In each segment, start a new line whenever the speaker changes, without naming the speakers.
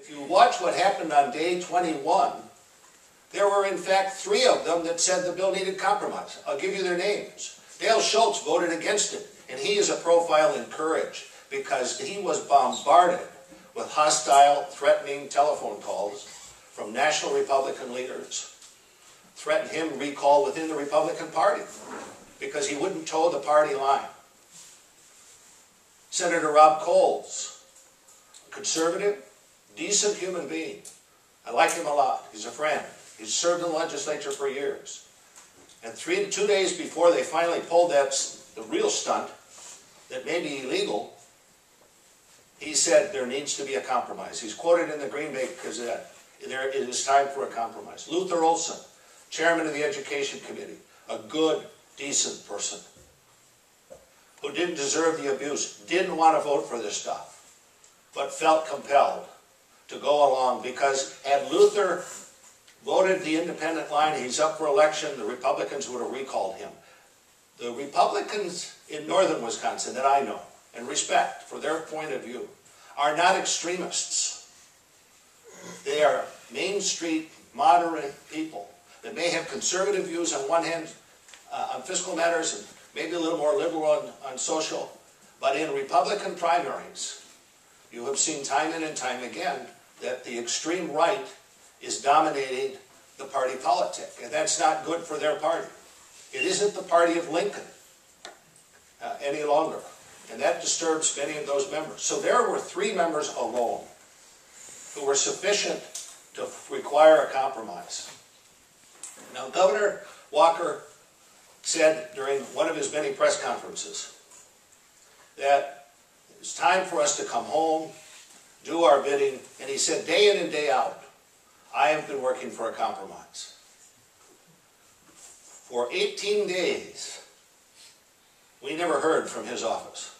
If you watch what happened on day 21, there were in fact 3 of them that said the bill needed compromise. I'll give you their names. Dale Schultz voted against it, and he is a profile in courage because he was bombarded with hostile, threatening telephone calls from national Republican leaders, threatened him recall within the Republican Party because he wouldn't toe the party line. Senator Rob Coles, a conservative, decent human being. I like him a lot. He's a friend. He's served in the legislature for years. And 2 days before they finally pulled the real stunt that may be illegal, he said there needs to be a compromise. He's quoted in the Green Bay Gazette. It is time for a compromise. Luther Olson, chairman of the Education Committee, a good, decent person who didn't deserve the abuse, didn't want to vote for this stuff, but felt compelled to go along because had Luther voted the independent line, he's up for election, the Republicans would have recalled him. The Republicans in northern Wisconsin that I know and respect for their point of view are not extremists. They are Main Street, moderate people that may have conservative views on one hand on fiscal matters and maybe a little more liberal on social, but in Republican primaries, you have seen time and time again that the extreme right is dominating the party politic, and that's not good for their party. It isn't the party of Lincoln any longer, and that disturbs many of those members. So there were 3 members alone who were sufficient to require a compromise. Now, Governor Walker said during one of his many press conferences that it's time for us to come home, do our bidding, and he said day in and day out, I have been working for a compromise. For 18 days, we never heard from his office.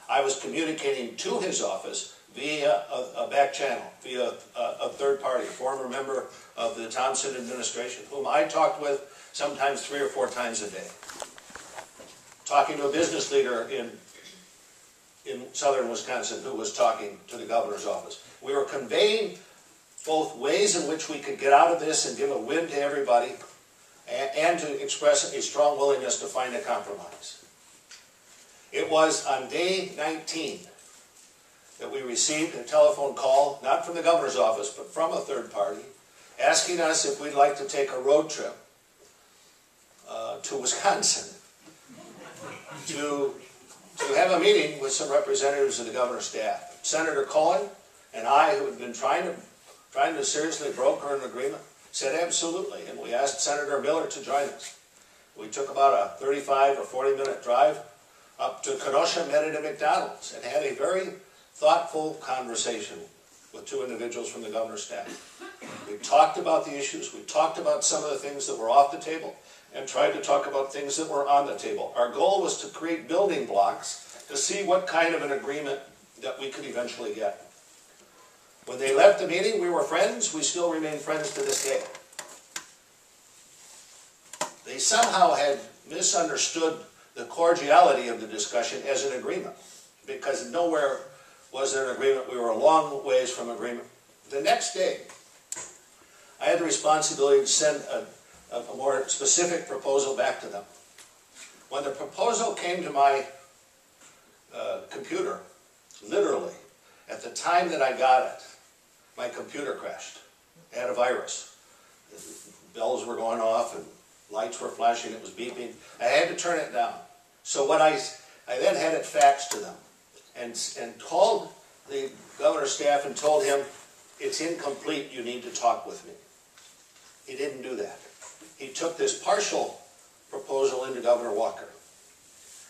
I was communicating to his office via a back channel, via a third party, a former member of the Thompson administration, whom I talked with sometimes 3 or 4 times a day. Talking to a business leader in southern Wisconsin who was talking to the governor's office. We were conveying both ways in which we could get out of this and give a win to everybody and to express a strong willingness to find a compromise. It was on day 19 that we received a telephone call, not from the governor's office, but from a third party, asking us if we'd like to take a road trip to Wisconsin to have a meeting with some representatives of the governor's staff. Senator Cohen and I, who had been trying to seriously broker an agreement, said absolutely, and we asked Senator Miller to join us. We took about a 35 or 40-minute drive up to Kenosha, met at a McDonald's, and had a very thoughtful conversation with 2 individuals from the governor's staff. We talked about the issues, we talked about some of the things that were off the table, and tried to talk about things that were on the table. Our goal was to create building blocks to see what kind of an agreement that we could eventually get. When they left the meeting, we were friends. We still remain friends to this day. They somehow had misunderstood the cordiality of the discussion as an agreement, because nowhere was there an agreement. We were a long ways from agreement. The next day, I had the responsibility to send a more specific proposal back to them. When the proposal came to my computer, literally, at the time that I got it, my computer crashed. It had a virus. The bells were going off and lights were flashing, it was beeping. I had to turn it down. So when I then had it faxed to them and called the governor's staff and told him, it's incomplete, you need to talk with me. He didn't do that. He took this partial proposal into Governor Walker.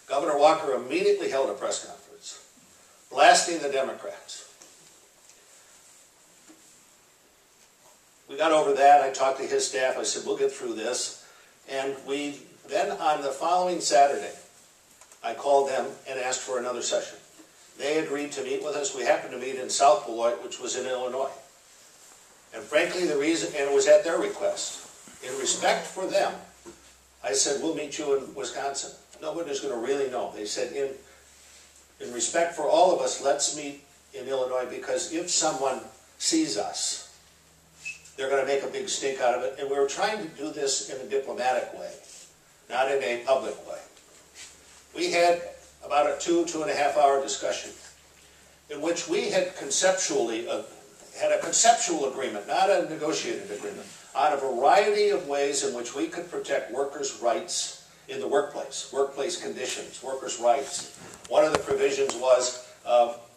Governor Walker immediately held a press conference, blasting the Democrats. We got over that. I talked to his staff. I said, we'll get through this. And then on the following Saturday, I called them and asked for another session. They agreed to meet with us. We happened to meet in South Beloit, which was in Illinois. And frankly, and it was at their request. In respect for them, I said, we'll meet you in Wisconsin. Nobody's going to really know. They said, in respect for all of us, let's meet in Illinois, because if someone sees us, they're going to make a big stink out of it, and we were trying to do this in a diplomatic way, not in a public way. We had about a 2.5 hour discussion in which we had had a conceptual agreement, not a negotiated agreement, on a variety of ways in which we could protect workers' rights in the workplace conditions, workers' rights. One of the provisions was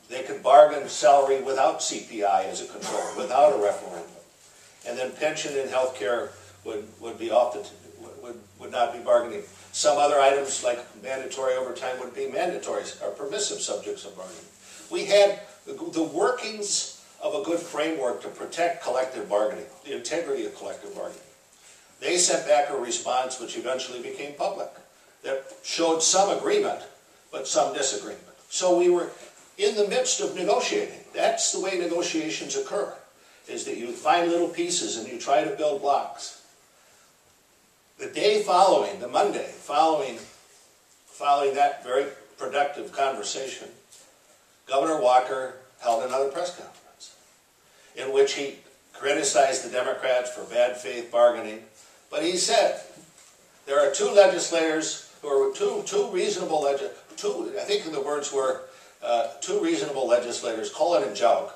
they could bargain salary without CPI as a control, without a referendum. And then pension and health care would not be bargaining. Some other items like mandatory overtime would be mandatory or permissive subjects of bargaining. We had the workings of a good framework to protect collective bargaining, the integrity of collective bargaining. They sent back a response which eventually became public that showed some agreement, but some disagreement. So we were in the midst of negotiating. That's the way negotiations occur, is that you find little pieces and you try to build blocks. The day following, the Monday following that very productive conversation, Governor Walker held another press conference in which he criticized the Democrats for bad faith bargaining, but he said there are two legislators who are two reasonable I think the words were two reasonable legislators, Cullen and Jauch,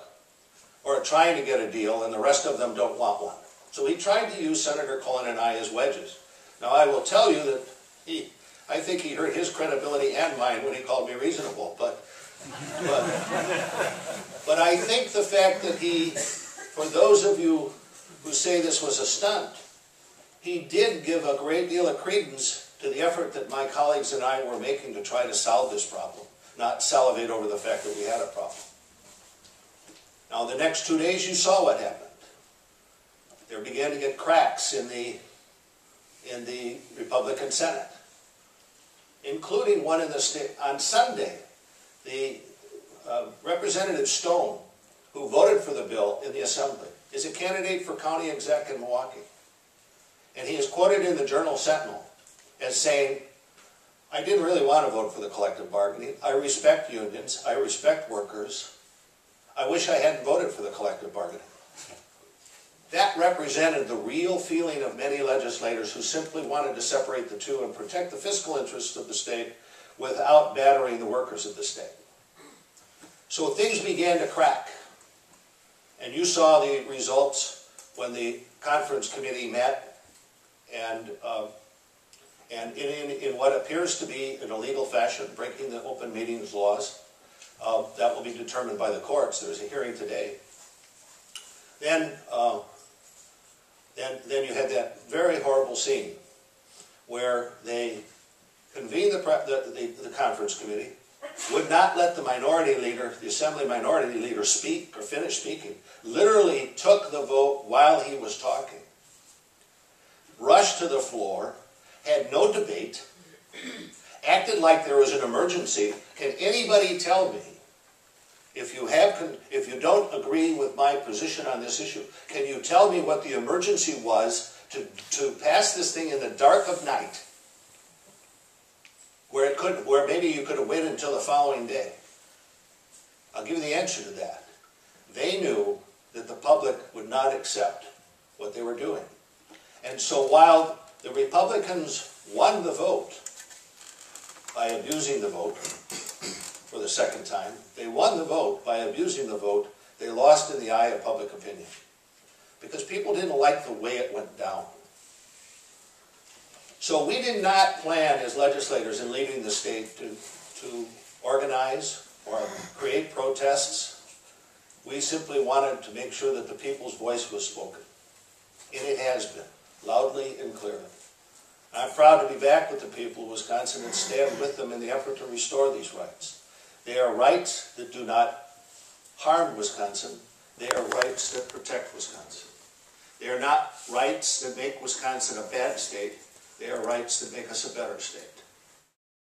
or trying to get a deal, and the rest of them don't want one. So he tried to use Senator Cullen and I as wedges. Now I will tell you that I think he hurt his credibility and mine when he called me reasonable, but I think the fact that for those of you who say this was a stunt, he did give a great deal of credence to the effort that my colleagues and I were making to try to solve this problem, not salivate over the fact that we had a problem. Now, the next 2 days, you saw what happened. There began to get cracks in the Republican Senate, including one in the state. On Sunday, the Representative Stone, who voted for the bill in the Assembly, is a candidate for county exec in Milwaukee. And he is quoted in the Journal Sentinel as saying, I didn't really want to vote for the collective bargaining. I respect unions. I respect workers. I wish I hadn't voted for the collective bargaining. That represented the real feeling of many legislators who simply wanted to separate the two and protect the fiscal interests of the state without battering the workers of the state. So things began to crack. And you saw the results when the conference committee met and in what appears to be an illegal fashion, breaking the open meetings laws. That will be determined by the courts. There's a hearing today. Then you had that very horrible scene where they convened the conference committee, would not let the minority leader, the assembly minority leader, speak or finish speaking, literally took the vote while he was talking, rushed to the floor, had no debate, acted like there was an emergency. Can anybody tell me, if you don't agree with my position on this issue, can you tell me what the emergency was to pass this thing in the dark of night, where maybe you could have waited until the following day? I'll give you the answer to that. They knew that the public would not accept what they were doing. And so while the Republicans won the vote by abusing the vote for the second time, they won the vote by abusing the vote, they lost in the eye of public opinion. Because people didn't like the way it went down. So we did not plan as legislators in leaving the state to organize or create protests. We simply wanted to make sure that the people's voice was spoken. And it has been, loudly and clearly. I'm proud to be back with the people of Wisconsin and stand with them in the effort to restore these rights. They are rights that do not harm Wisconsin. They are rights that protect Wisconsin. They are not rights that make Wisconsin a bad state. They are rights that make us a better state.